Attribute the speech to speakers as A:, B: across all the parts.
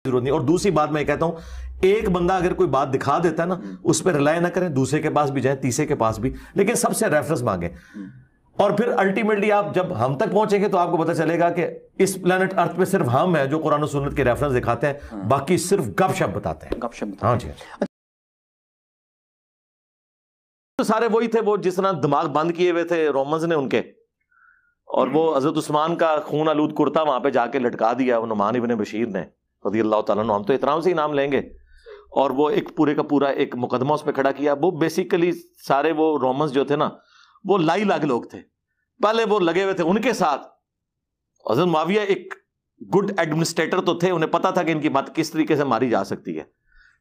A: जरूरत नहीं। और दूसरी बात मैं कहता हूं, एक बंदा अगर कोई बात दिखा देता है ना, उस पर रिलाय ना करें, दूसरे के पास भी जाए, तीसरे के पास भी, लेकिन सबसे रेफरेंस मांगे। और फिर अल्टीमेटली आप जब हम तक पहुंचेंगे तो आपको पता चलेगा कि इस प्लेनेट अर्थ पे सिर्फ हम हैं जो कुरान और सुन्नत के रेफरेंस दिखाते हैं, बाकी सिर्फ गपशप बताते हैं।
B: गपशप।
A: हाँ जी। तो सारे वही थे वो जिस तरह दिमाग बंद किए हुए थे रोमन्स ने उनके, और वो हजरत उस्मान का खून आलूद कुर्ता वहां पे जाके लटका दिया वो नुमान इब्ने बशीर ने रज़ी अल्लाह ताला अन्हु। हम तो इतराम से ही नाम लेंगे। और वो एक पूरे का पूरा एक मुकदमा उस पर खड़ा किया। वो बेसिकली सारे वो रोमन्स जो थे ना, वो लाई लाग लोग थे, पहले वो लगे हुए थे उनके साथ। हजरत मुआविया एक गुड एडमिनिस्ट्रेटर तो थे, उन्हें पता था कि इनकी बात किस तरीके से मारी जा सकती है,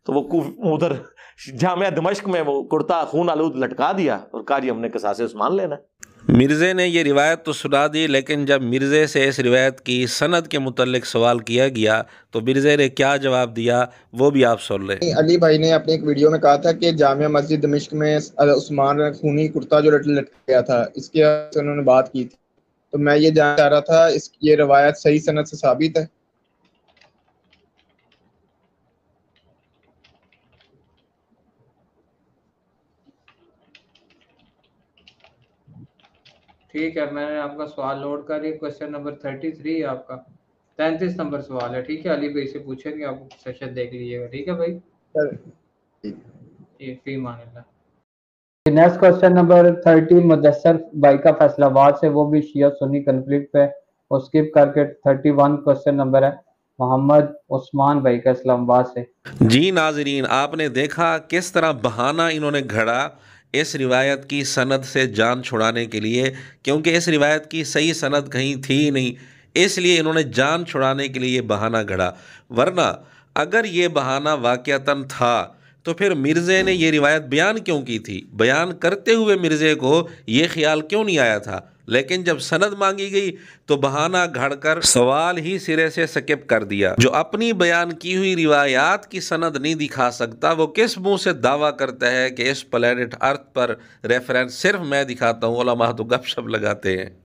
A: तो वो उधर जामिया दमिश्क में वो कुर्ता खून आलूद लटका दिया और कहा जी हमने कसासे उस्मान लेना है।
C: मिर्ज़े ने ये रिवायत तो सुना दी, लेकिन जब मिर्ज़े से इस रिवायत की सनद के मुतल्लिक सवाल किया गया तो मिर्ज़े ने क्या जवाब दिया वो भी आप सुन लें।
D: अली भाई ने अपने एक वीडियो में कहा था कि जामिया मस्जिद दमिश्क में उस्मान खूनी कुर्ता जो लटक गया था, इसके उन्होंने बात की थी। तो मैं ये जानना चाह रहा था, ये रवायत सही सनद से साबित है?
E: ठीक है, मैंने आपका सवाल नोट कर लिया। क्वेश्चन नंबर 33 आपका 33 नंबर सवाल है। ठीक है, अली भाई से पूछेंगे, आप सेशन देख लीजिएगा। ठीक है भाई, फी मानिल्लाह। नेक्स्ट क्वेश्चन नंबर 30 मुदस्सर भाई का फैसलाबाद से, वो भी शिया सुन्नी कन्फ्लिक्ट पे, और स्किप करके 31 क्वेश्चन नंबर है मोहम्मद उस्मान भाई का इस्लामाबाद से।
C: जी नाजरीन, आपने देखा किस तरह बहाना इन्होंने घड़ा इस रिवायत की सनद से जान छुड़ाने के लिए, क्योंकि इस रिवायत की सही सनद कहीं थी ही नहीं, इसलिए इन्होंने जान छुड़ाने के लिए ये बहाना घड़ा। वरना अगर ये बहाना वाक़यतन था तो फिर मिर्ज़े ने ये रिवायत बयान क्यों की थी? बयान करते हुए मिर्ज़े को ये ख्याल क्यों नहीं आया था? लेकिन जब सनद मांगी गई तो बहाना घड़कर सवाल ही सिरे से स्किप कर दिया। जो अपनी बयान की हुई रिवायात की सनद नहीं दिखा सकता, वो किस मुंह से दावा करता है कि इस प्लेनेट अर्थ पर रेफरेंस सिर्फ मैं दिखाता हूँ? उलमा तो गपशप लगाते हैं।